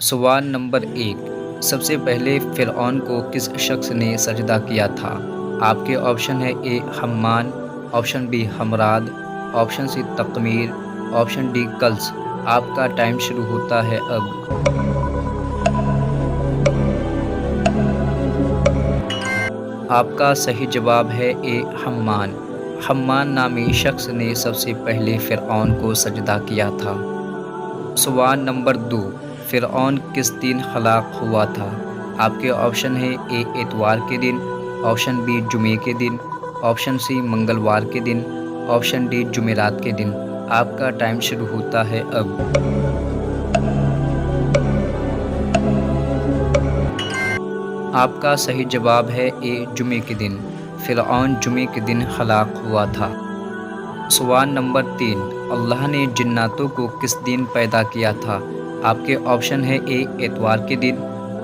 سوال نمبر 1، سب سے پہلے فرعون کو کس شخص نے سجدہ کیا تھا؟ آپ کے آپشن ہے اے حمان، آپشن بی حمراد، آپشن سی تقمیر، آپشن ڈی کلس۔ آپ کا ٹائم شروع ہوتا ہے اب۔ آپ کا صحیح جواب ہے اے حمان۔ حمان نامی شخص نے سب سے پہلے فرعون کو سجدہ کیا تھا۔ سوال نمبر 2، فرعون کس دن ہلاک ہوا تھا؟ آپ کے آپشن ہے اے اتوار کے دن، آپشن بی جمعے کے دن، آپشن سی منگلوار کے دن، آپشن ڈی جمعرات کے دن۔ آپ کا ٹائم شروع ہوتا ہے اب۔ آپ کا صحیح جواب ہے اے جمعے کے دن۔ فرعون جمعے کے دن ہلاک ہوا تھا۔ سوال نمبر 3، اللہ نے جناتوں کو کس دن پیدا کیا تھا؟ آپ کے آپشن ہے اے اتوار کے دن،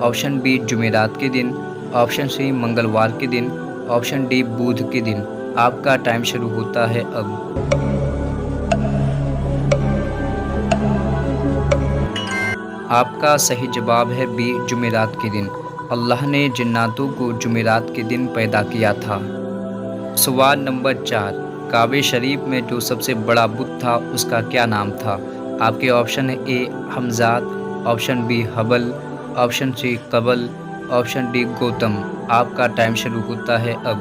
آپشن بی جمعرات کے دن، آپشن سی منگلوار کے دن، آپشن ڈی بدھ کے دن۔ آپ کا ٹائم شروع ہوتا ہے اب۔ آپ کا صحیح جواب ہے بی جمعرات کے دن۔ اللہ نے جناتوں کو جمعرات کے دن پیدا کیا تھا۔ سوال نمبر 4، کعبہ شریف میں جو سب سے بڑا بت تھا اس کا کیا نام تھا؟ آپ کے آپشن ہے اے حمزات، آپشن بی حبل، آپشن سی قبل، آپشن ڈی گوتم۔ آپ کا ٹائم شروع ہوتا ہے اب۔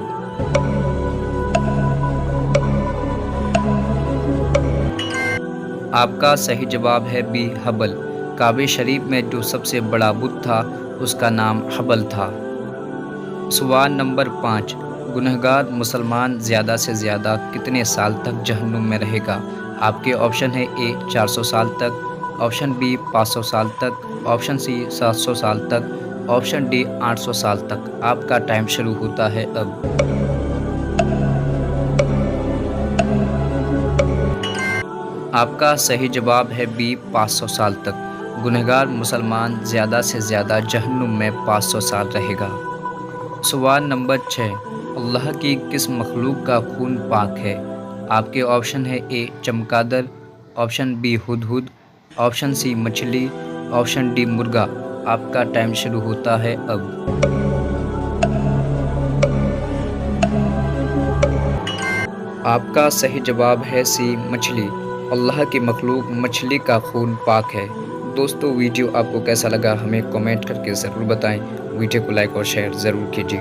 آپ کا صحیح جواب ہے بی حبل۔ کعبہ شریف میں جو سب سے بڑا بت تھا اس کا نام حبل تھا۔ سوال نمبر 5، گنہگار مسلمان زیادہ سے زیادہ کتنے سال تک جہنم میں رہے گا؟ آپ کے آپشن ہے اے 400 سال تک، آپشن بی 500 سال تک، آپشن سی 700 سال تک، آپشن ڈی 800 سال تک۔ آپ کا ٹائم شروع ہوتا ہے اب۔ آپ کا صحیح جواب ہے بی 500 سال تک۔ گنہگار مسلمان زیادہ سے زیادہ جہنم میں 500 سال رہے گا۔ سوال نمبر 6، اللہ کی کس مخلوق کا خون پاک ہے؟ آپ کے آپشن ہے اے چمگادڑ، آپشن بی ہدہد، آپشن سی مچھلی، آپشن ڈی مرغا۔ آپ کا ٹائم شروع ہوتا ہے اب۔ آپ کا صحیح جواب ہے سی مچھلی۔ اللہ کی مخلوق مچھلی کا خون پاک ہے۔ دوستو، ویڈیو آپ کو کیسا لگا ہمیں کمنٹ کر کے ضرور بتائیں۔ ویڈیو کو لائک اور شیئر ضرور کیجیے۔